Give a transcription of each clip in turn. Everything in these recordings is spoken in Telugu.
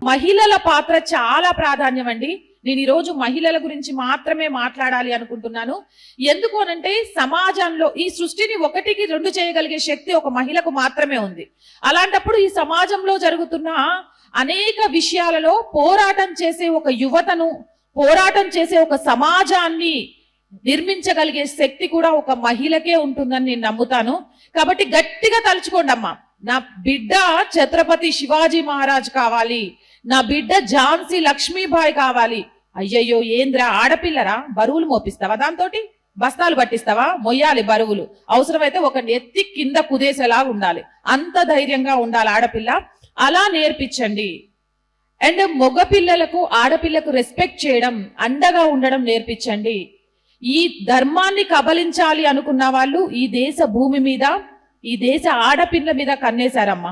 మహిళల పాత్ర చాలా ప్రాధాన్యం అండి. నేను ఈరోజు మహిళల గురించి మాత్రమే మాట్లాడాలి అనుకుంటున్నాను. ఎందుకు అనంటే సమాజంలో ఈ సృష్టిని ఒకటికి రెండు చేయగలిగే శక్తి ఒక మహిళకు మాత్రమే ఉంది. అలాంటప్పుడు ఈ సమాజంలో జరుగుతున్న అనేక విషయాలలో పోరాటం చేసే ఒక యువతను, పోరాటం చేసే ఒక సమాజాన్ని నిర్మించగలిగే శక్తి కూడా ఒక మహిళకే ఉంటుందని నేను నమ్ముతాను. కాబట్టి గట్టిగా తలుచుకోండి అమ్మా, నా బిడ్డ ఛత్రపతి శివాజీ మహారాజ్ కావాలి, నా బిడ్డ ఝాన్సీ లక్ష్మీబాయి కావాలి. అయ్యయ్యో ఏంద్రా ఆడపిల్లరా, బరువులు మోపిస్తావా, దాంతో బస్తాలు పట్టిస్తావా, మొయ్యాలి బరువులు, అవసరమైతే ఒక ఎత్తి కింద కుదేసేలా ఉండాలి, అంత ధైర్యంగా ఉండాలి ఆడపిల్ల. అలా నేర్పించండి. అండ్ మగ పిల్లలకు ఆడపిల్లకు రెస్పెక్ట్ చేయడం, అండగా ఉండడం నేర్పించండి. ఈ ధర్మాన్ని కబలించాలి అనుకున్న వాళ్ళు ఈ దేశ భూమి మీద, ఈ దేశ ఆడపిల్ల మీద కన్నేశారమ్మా.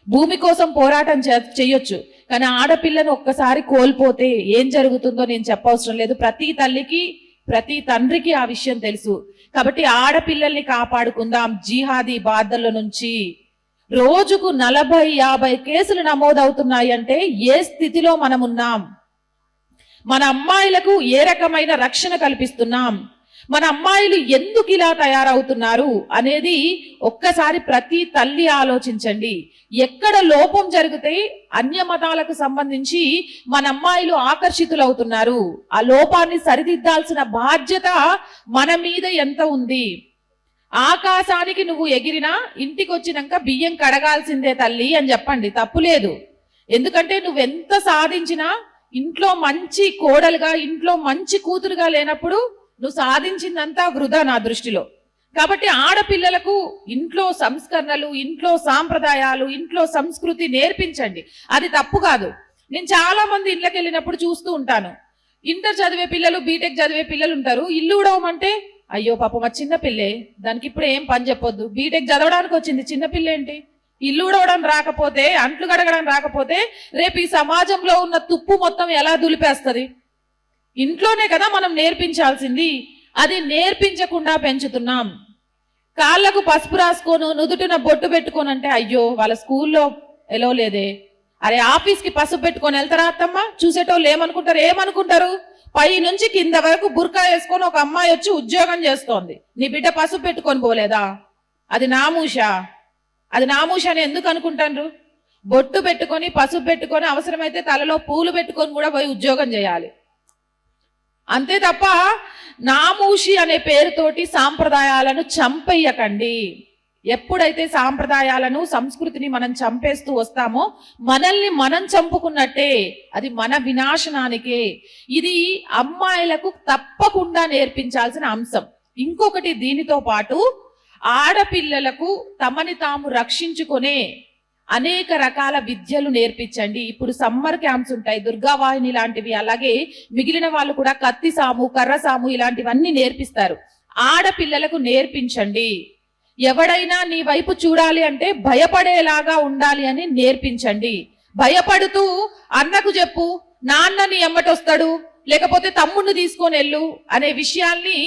భూమి కోసం పోరాటం చేయొచ్చు, కానీ ఆడపిల్లను ఒక్కసారి కోల్పోతే ఏం జరుగుతుందో నేను చెప్పవసరం లేదు. ప్రతి తల్లికి, ప్రతి తండ్రికి ఆ విషయం తెలుసు. కాబట్టి ఆడపిల్లల్ని కాపాడుకుందాం జిహాదీ బాధల నుంచి. రోజుకు 40-50 కేసులు నమోదవుతున్నాయి అంటే ఏ స్థితిలో మనం ఉన్నాం? మన అమ్మాయిలకు ఏ రకమైన రక్షణ కల్పిస్తున్నాం? మన అమ్మాయిలు ఎందుకు ఇలా తయారవుతున్నారు అనేది ఒక్కసారి ప్రతి తల్లి ఆలోచించండి. ఎక్కడ లోపం జరిగితే అన్య మతాలకు సంబంధించి మన అమ్మాయిలు ఆకర్షితులవుతున్నారు, ఆ లోపాన్ని సరిదిద్దాల్సిన బాధ్యత మన మీద ఎంత ఉంది? ఆకాశానికి నువ్వు ఎగిరినా ఇంటికి వచ్చినాక బియ్యం కడగాల్సిందే తల్లి అని చెప్పండి, తప్పులేదు. ఎందుకంటే నువ్వెంత సాధించినా ఇంట్లో మంచి కోడలుగా, ఇంట్లో మంచి కూతురుగా లేనప్పుడు నువ్వు సాధించిందంతా వృధా నా దృష్టిలో. కాబట్టి ఆడపిల్లలకు ఇంట్లో సంస్కరణలు, ఇంట్లో సాంప్రదాయాలు, ఇంట్లో సంస్కృతి నేర్పించండి. అది తప్పు కాదు. నేను చాలా మంది ఇళ్ళకి వెళ్ళినప్పుడు చూస్తూ ఉంటాను, ఇంటర్ చదివే పిల్లలు, బీటెక్ చదివే పిల్లలు ఉంటారు. ఇల్లు ఉడవమంటే అయ్యో పాపం మా చిన్నపిల్లే, దానికి ఇప్పుడు ఏం పని చెప్పొద్దు, బీటెక్ చదవడానికి వచ్చింది, చిన్నపిల్ల ఏంటి, ఇల్లు ఉడవడం రాకపోతే, అంట్లు గడగడం రాకపోతే రేపు ఈ సమాజంలో ఉన్న తుప్పు మొత్తం ఎలా దులిపేస్తుంది? ఇంట్లోనే కదా మనం నేర్పించాల్సింది. అది నేర్పించకుండా పెంచుతున్నాం. కాళ్ళకు పసుపు రాసుకోను, నుదుటిన బొట్టు పెట్టుకోనంటే అయ్యో వాళ్ళ స్కూల్లో ఎలో లేదే, అరే ఆఫీస్కి పసుపు పెట్టుకొని వెళ్తారా అత్తమ్మ? చూసేటోళ్ళు ఏమనుకుంటారు? ఏమనుకుంటారు? పై నుంచి కింద వరకు బుర్కా వేసుకొని ఒక అమ్మాయి వచ్చి ఉద్యోగం చేస్తోంది, నీ బిడ్డ పసుపు పెట్టుకొని పోలేదా? అది నామూషా? అది నామూష అని ఎందుకు అనుకుంటారు? బొట్టు పెట్టుకొని, పసుపు పెట్టుకొని, అవసరమైతే తలలో పూలు పెట్టుకొని కూడా పోయి ఉద్యోగం చేయాలి. అంతే తప్ప నామూషి అనే పేరుతోటి సాంప్రదాయాలను చంపేయకండి. ఎప్పుడైతే సాంప్రదాయాలను, సంస్కృతిని మనం చంపేస్తూ వస్తామో మనల్ని మనం చంపుకున్నట్టే, అది మన వినాశనానికే. ఇది అమ్మాయిలకు తప్పకుండా నేర్పించాల్సిన అంశం. ఇంకొకటి, దీనితో పాటు ఆడపిల్లలకు తమని తాము రక్షించుకునే అనేక రకాల విద్యలు నేర్పించండి. ఇప్పుడు సమ్మర్ క్యాంప్స్ ఉంటాయి, దుర్గావాహిని లాంటివి, అలాగే మిగిలిన వాళ్ళు కూడా కత్తి సాము, కర్ర సాము ఇలాంటివన్నీ నేర్పిస్తారు. ఆడపిల్లలకు నేర్పించండి. ఎవడైనా నీ వైపు చూడాలి అంటే భయపడేలాగా ఉండాలి అని నేర్పించండి. భయపడుతూ అన్నకు చెప్పు, నాన్న నీ ఎమ్మటొస్తాడు, లేకపోతే తమ్ముడిని తీసుకొని వెళ్ళు అనే విషయాల్ని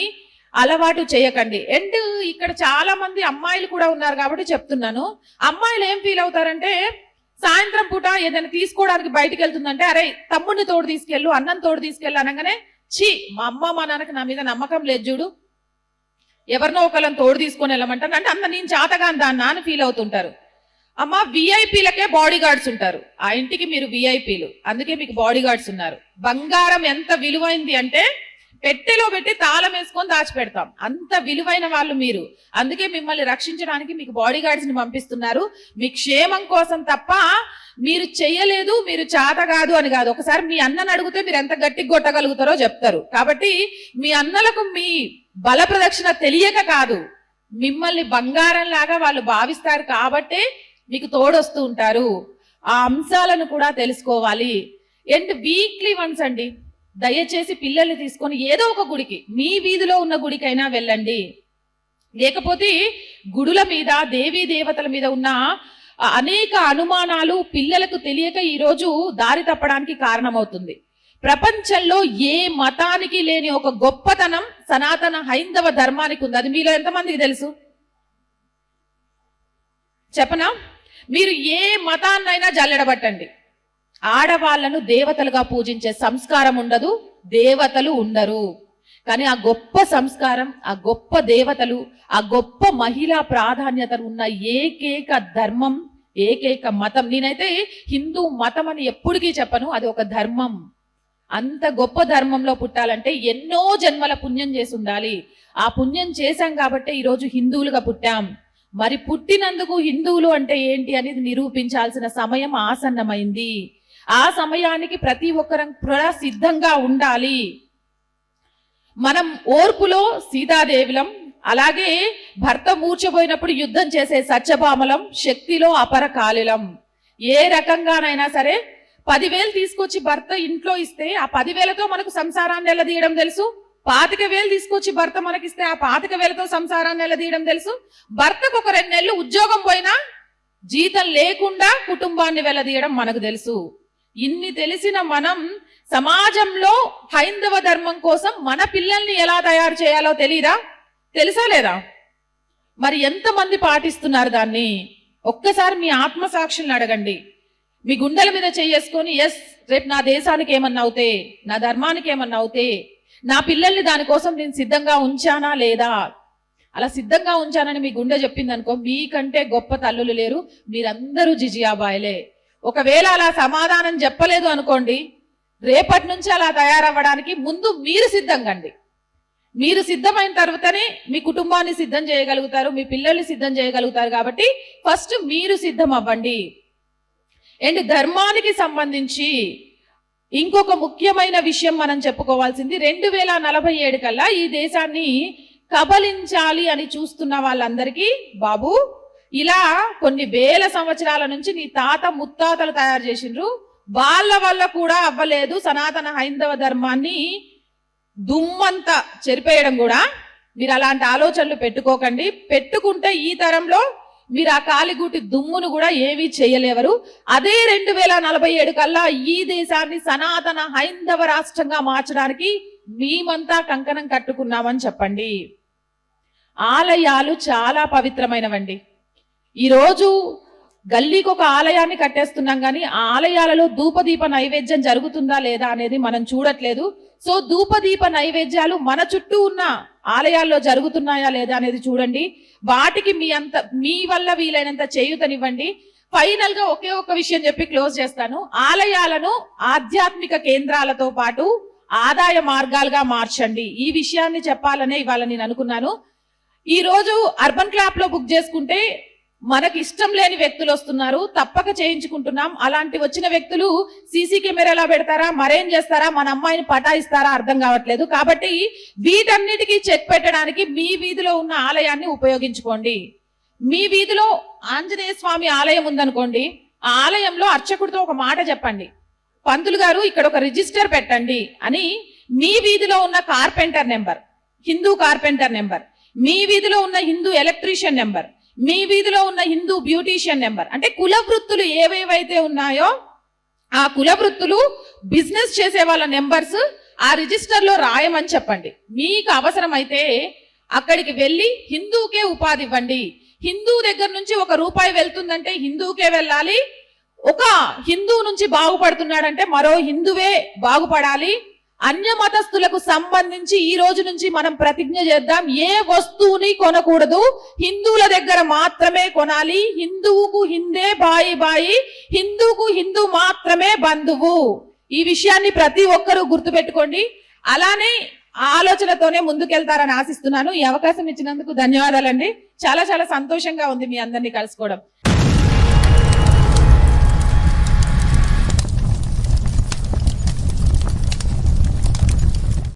అలవాటు చేయకండి. అండ్ ఇక్కడ చాలా మంది అమ్మాయిలు కూడా ఉన్నారు కాబట్టి చెప్తున్నాను. అమ్మాయిలు ఏం ఫీల్ అవుతారంటే, సాయంత్రం పూట ఏదైనా తీసుకోవడానికి బయటకు వెళ్తుందంటే, అరే తమ్ముడిని తోడు తీసుకెళ్ళు, అన్నం తోడు తీసుకెళ్ళు అనగానే, ఛీ మా అమ్మ మా నాన్నకి నా మీద నమ్మకం లేదు చూడు, ఎవరినో ఒకళ్ళని తోడు తీసుకొని వెళ్ళమంటారు అంటే అంత నేను చాతగాని దాన్ని అని ఫీల్ అవుతుంటారు. అమ్మ విఐపీలకే బాడీ గార్డ్స్ ఉంటారు, ఆ ఇంటికి మీరు విఐపీలు, అందుకే మీకు బాడీ గార్డ్స్ ఉన్నారు. బంగారం ఎంత విలువైంది అంటే పెట్టెలో పెట్టి తాళం వేసుకొని దాచిపెడతాం, అంత విలువైన వాళ్ళు మీరు. అందుకే మిమ్మల్ని రక్షించడానికి మీకు బాడీ గార్డ్స్ ని పంపిస్తున్నారు, మీ క్షేమం కోసం తప్ప మీరు చెయ్యలేదు, మీరు చేత కాదు అని కాదు. ఒకసారి మీ అన్నని అడిగితే మీరు ఎంత గట్టిగా కొట్టగలుగుతారో చెప్తారు. కాబట్టి మీ అన్నలకు మీ బల ప్రదక్షిణ తెలియక కాదు, మిమ్మల్ని బంగారం లాగా వాళ్ళు భావిస్తారు కాబట్టే మీకు తోడొస్తూ ఉంటారు. ఆ అంశాలను కూడా తెలుసుకోవాలి. అండ్ వీక్లీ వన్స్ అండి, దయచేసి పిల్లల్ని తీసుకొని ఏదో ఒక గుడికి, మీ వీధిలో ఉన్న గుడికైనా వెళ్ళండి. లేకపోతే గుడుల మీద, దేవీ దేవతల మీద ఉన్న అనేక అనుమానాలు పిల్లలకు తెలియక ఈరోజు దారి తప్పడానికి కారణమవుతుంది. ప్రపంచంలో ఏ మతానికి లేని ఒక గొప్పతనం సనాతన హైందవ ధర్మానికి ఉంది. అది మీలో ఎంతమందికి తెలుసు చెప్పనా? మీరు ఏ మతాన్నైనా జల్లెడబట్టండి, ఆడవాళ్లను దేవతలుగా పూజించే సంస్కారం ఉండదు, దేవతలు ఉండరు. కానీ ఆ గొప్ప సంస్కారం, ఆ గొప్ప దేవతలు, ఆ గొప్ప మహిళా ప్రాధాన్యత ఉన్న ఏకైక ధర్మం, ఏకైక మతం, నేనైతే హిందూ మతం అని ఎప్పటికీ చెప్పను, అది ఒక ధర్మం. అంత గొప్ప ధర్మంలో పుట్టాలంటే ఎన్నో జన్మల పుణ్యం చేసి ఉండాలి. ఆ పుణ్యం చేశాం కాబట్టి ఈరోజు హిందువులుగా పుట్టాం. మరి పుట్టినందుకు హిందువులు అంటే ఏంటి అనేది నిరూపించాల్సిన సమయం ఆసన్నమైంది. ఆ సమయానికి ప్రతి ఒక్కరం కూడా సిద్ధంగా ఉండాలి. మనం ఓర్పులో సీతాదేవిలం, అలాగే భర్త మూర్చబోయినప్పుడు యుద్ధం చేసే సత్యభామలం, శక్తిలో అపరకాలిలం. ఏ రకంగానైనా సరే 10,000 తీసుకొచ్చి భర్త ఇంట్లో ఇస్తే ఆ 10,000తో మనకు సంసారాన్ని ఎల్లదీయడం తెలుసు. 25,000 తీసుకొచ్చి భర్త మనకిస్తే ఆ 25,000తో సంసారాన్ని ఎల్లదీయడం తెలుసు. భర్తకు ఒక 2 నెలలు ఉద్యోగం పోయినా జీతం లేకుండా కుటుంబాన్ని వెల్లదీయడం మనకు తెలుసు. ఇన్ని తెలిసిన మనం సమాజంలో హైందవ ధర్మం కోసం మన పిల్లల్ని ఎలా తయారు చేయాలో తెలీదా? తెలుసా లేదా? మరి ఎంతమంది పాటిస్తున్నారు దాన్ని? ఒక్కసారి మీ ఆత్మసాక్షుల్ని అడగండి. మీ గుండెల మీద చేసుకొని, ఎస్, రేపు నా దేశానికి ఏమన్నా అవుతే, నా ధర్మానికి ఏమన్నా అవుతే, నా పిల్లల్ని దానికోసం నేను సిద్ధంగా ఉంచానా లేదా? అలా సిద్ధంగా ఉంచానని మీ గుండె చెప్పింది అనుకో, మీకంటే గొప్ప తల్లులు లేరు, మీరందరూ జిజియాబాయిలే. ఒకవేళ అలా సమాధానం చెప్పలేదు అనుకోండి, రేపటి నుంచి అలా తయారవ్వడానికి ముందు మీరు సిద్ధంగండి. మీరు సిద్ధమైన తర్వాతనే మీ కుటుంబాన్ని సిద్ధం చేయగలుగుతారు, మీ పిల్లల్ని సిద్ధం చేయగలుగుతారు. కాబట్టి ఫస్ట్ మీరు సిద్ధం అవ్వండి. అండ్ ధర్మానికి సంబంధించి ఇంకొక ముఖ్యమైన విషయం మనం చెప్పుకోవాల్సింది, 2047 కల్లా ఈ దేశాన్ని కబలించాలి అని చూస్తున్న వాళ్ళందరికీ, బాబు ఇలా కొన్ని వేల సంవత్సరాల నుంచి నీ తాత ముత్తాతలు తయారు చేసిండ్రు, వాళ్ళ వల్ల కూడా అవ్వలేదు సనాతన హైందవ ధర్మాన్ని దుమ్మంతా చెరిపేయడం కూడా. మీరు అలాంటి ఆలోచనలు పెట్టుకోకండి. పెట్టుకుంటే ఈ తరంలో మీరు ఆ కాలిగూటి దుమ్మును కూడా ఏమీ చేయలేవరు. అదే 2047 కల్లా ఈ దేశాన్ని సనాతన హైందవ రాష్ట్రంగా మార్చడానికి మేమంతా కంకణం కట్టుకున్నామని చెప్పండి. ఆలయాలు చాలా పవిత్రమైనవండి. ఈరోజు గల్లీకి ఒక ఆలయాన్ని కట్టేస్తున్నాం, కానీ ఆ ఆలయాలలో ధూపదీప నైవేద్యం జరుగుతుందా లేదా అనేది మనం చూడట్లేదు. సో ధూపదీప నైవేద్యాలు మన చుట్టూ ఉన్న ఆలయాల్లో జరుగుతున్నాయా లేదా అనేది చూడండి. వాటికి మీ వల్ల వీలైనంత చేయూతనివ్వండి. ఫైనల్ గా ఒకే ఒక్క విషయం చెప్పి క్లోజ్ చేస్తాను. ఆలయాలను ఆధ్యాత్మిక కేంద్రాలతో పాటు ఆదాయ మార్గాలుగా మార్చండి. ఈ విషయాన్ని చెప్పాలనే ఇవాళ నేను అనుకున్నాను. ఈ రోజు అర్బన్ క్లాప్ లో బుక్ చేసుకుంటే మనకి ఇష్టం లేని వ్యక్తులు వస్తున్నారు, తప్పక చేయించుకుంటున్నాం. అలాంటి వచ్చిన వ్యక్తులు సీసీ కెమెరాలా పెడతారా, మరేం చేస్తారా, మన అమ్మాయిని పటాయిస్తారా అర్థం కావట్లేదు. కాబట్టి వీటన్నిటికీ చెక్ పెట్టడానికి మీ వీధిలో ఉన్న ఆలయాన్ని ఉపయోగించుకోండి. మీ వీధిలో ఆంజనేయ స్వామి ఆలయం ఉందనుకోండి, ఆ ఆలయంలో అర్చకుడితో ఒక మాట చెప్పండి, పంతులు గారు ఇక్కడ ఒక రిజిస్టర్ పెట్టండి అని. మీ వీధిలో ఉన్న carpenter number, Hindu carpenter number, మీ వీధిలో ఉన్న హిందూ ఎలక్ట్రీషియన్ నెంబర్, మీ వీధిలో ఉన్న హిందూ బ్యూటీషియన్ నెంబర్, అంటే కుల వృత్తులు ఏవేవైతే ఉన్నాయో ఆ కుల వృత్తులు బిజినెస్ చేసే వాళ్ళ నెంబర్స్ ఆ రిజిస్టర్ లో రాయమని చెప్పండి. మీకు అవసరమైతే అక్కడికి వెళ్ళి హిందూకే ఉపాధి ఇవ్వండి. హిందూ దగ్గర నుంచి ₹1 వెళ్తుందంటే హిందూకే వెళ్ళాలి. ఒక హిందూ నుంచి బాగుపడుతున్నాడంటే మరో హిందువే బాగుపడాలి. అన్య మతస్థులకు సంబంధించి ఈ రోజు నుంచి మనం ప్రతిజ్ఞ చేద్దాం, ఏ వస్తువుని కొనకూడదు, హిందువుల దగ్గర మాత్రమే కొనాలి. హిందువుకు హిందే బాయి బాయి, హిందూకు హిందూ మాత్రమే బంధువు. ఈ విషయాన్ని ప్రతి ఒక్కరూ గుర్తుపెట్టుకోండి. అలానే ఆలోచనతోనే ముందుకెళ్తారని ఆశిస్తున్నాను. ఈ అవకాశం ఇచ్చినందుకు ధన్యవాదాలండి. చాలా చాలా సంతోషంగా ఉంది మీ అందరినీ కలుసుకోవడం.